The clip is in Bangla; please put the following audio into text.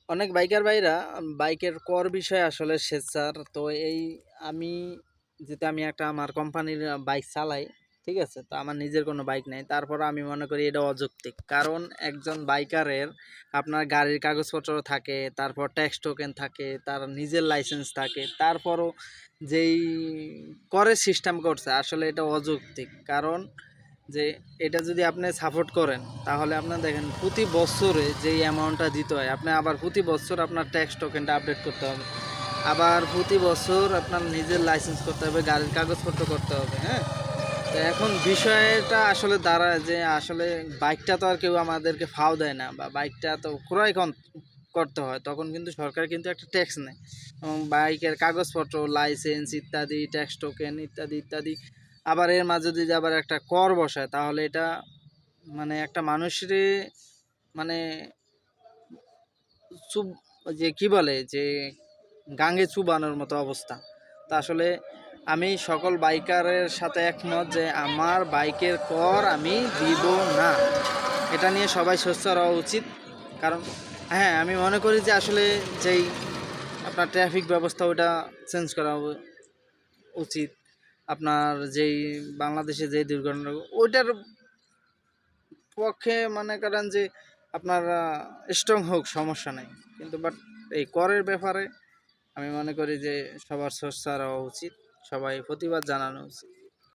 অনেক বাইকার ভাইরা বাইকের কর বিষয়ে আসলে স্বেচ্ছার তো এই আমি যেহেতু আমি একটা আমার কোম্পানির বাইক চালাই, ঠিক আছে? তো আমার নিজের কোনো বাইক নেই, তারপর আমি মনে করি এটা অযৌক্তিক। কারণ একজন বাইকারের আপনার গাড়ির কাগজপত্র থাকে, তারপর ট্যাক্স টোকেন থাকে, তার নিজের লাইসেন্স থাকে, তারপরও যেই করের সিস্টেম করছে আসলে এটা অযৌক্তিক। কারণ যে এটা যদি আপনি সাপোর্ট করেন তাহলে আপনার দেখেন প্রতি বছরে যেই অ্যামাউন্টটা দিতে হয়, আপনি আবার প্রতি বছর আপনার ট্যাক্স টোকেনটা আপডেট করতে হবে, আবার প্রতি বছর আপনার নিজের লাইসেন্স করতে হবে, গাড়ির কাগজপত্র করতে হবে। হ্যাঁ, তো এখন বিষয়টা আসলে দাঁড়ায় যে আসলে বাইকটা তো আর কেউ আমাদেরকে ফাও দেয় না, বা বাইকটা তো করতে হয়, তখন কিন্তু সরকার কিন্তু একটা ট্যাক্স নেয় এবং বাইকের কাগজপত্র, লাইসেন্স ইত্যাদি, ট্যাক্স টোকেন ইত্যাদি ইত্যাদি। আবার এর মাঝে যদি আবার একটা কর বসায় তাহলে এটা মানে একটা মানুষের মানে চুব যে কি বলে যে গাঙে চুবানোর মতো অবস্থা। তা আসলে আমি সকল বাইকারের সাথে একমত যে আমার বাইকের কর আমি দিব না। এটা নিয়ে সবাই সোচ্চার হওয়া উচিত। কারণ হ্যাঁ, আমি মনে করি যে আসলে যেই আপনার ট্রাফিক ব্যবস্থা ওটা চেঞ্জ করা উচিত। আপনার যেই বাংলাদেশে যেই দুর্ঘটনা ওইটার পক্ষে মনে করেন যে আপনার স্ট্রং হোক, সমস্যা নাই। কিন্তু বাট এই করের ব্যাপারে আমি মনে করি যে সবার সোচ্চার হওয়া উচিত, সবাই প্রতিবাদ জানানো উচিত।